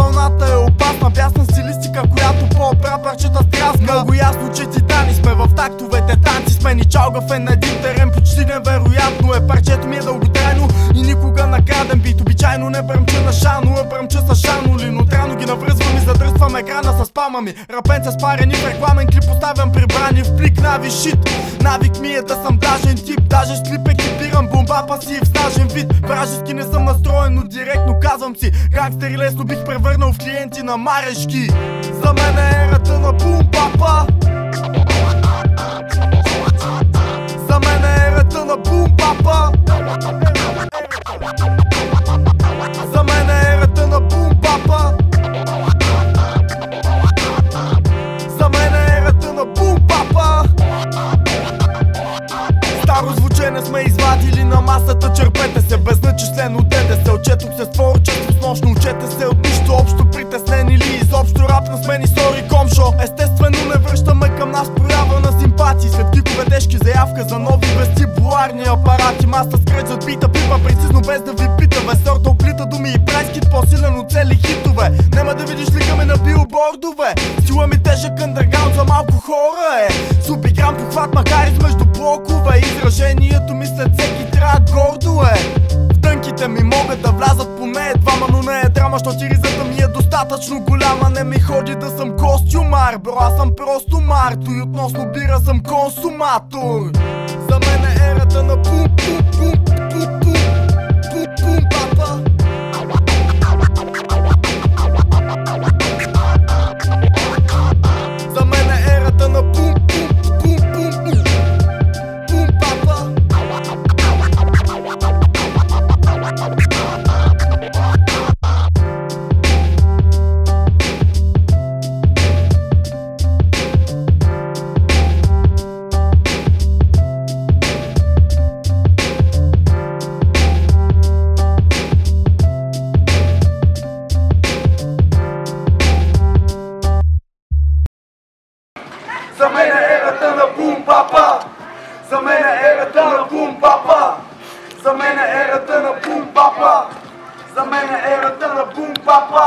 вълната е опасна, бясна стилистика, която по-опра парчета стряска. Много ясно, че титани сме в тактовете, танци сме ни чалгафе на един терен. Почти невероятно е, парчето ми е дълготрайно и никога накраден бит. Обичайно не бръмча на шано, а бръмча с шаноли, но трайно ги навръзвам и задръствам екрана с спама ми. Рапенца спарени в рекламен клип, поставям прибрани в плик нави шит. Навик ми е да съм дажен тип, даже с клип екипирам бомба пасив с нажен вид. Вражески не съм настроен, но директно казвам си, гангстери лесно бих превърнал в клиенти на марешки. За мен е ерата на бум папа. За мен е ерата на бум папа. За мен е ерата на бум папа. За мен е ерата на бум папа. Старо звучене сме извадили на масата, черпете се безначислено ДДС. Отчетох се с творчество с нощно, учете се от нищо общо. Притеснен или изобщо рап на смени, сори комшо. Естествено не връщаме към нас проява на симпатии. След кикове тежки заявка за нови вестибуларни апарати. Маста скреч от бита, пипа прецизно без да ви пита. Весорта оплита думи и прайскит, по-силен от цели хитове. Нема да видиш лика ме на билбордове. Сила ми тежък андерграунд за малко хора е. Субиграм похват макар измежду блокове. Изражението ми след всеки трак гордо е. В тънките ми могат да влязат поне двама, но не е драма, що тиризата ми е достатъчно голяма. Не ми ходи да съм костюмар, бро, аз съм просто марто. И относно бира съм консуматор. За мен е ерата на бум бум бум бум бум бум бум папа. За мен е ерата на бум бум бум бум бум бум папа. За мен е ерата на бум папа. За мен е ерата на бум папа. За мен е ерата на бум папа. За мен е ерата на бум папа.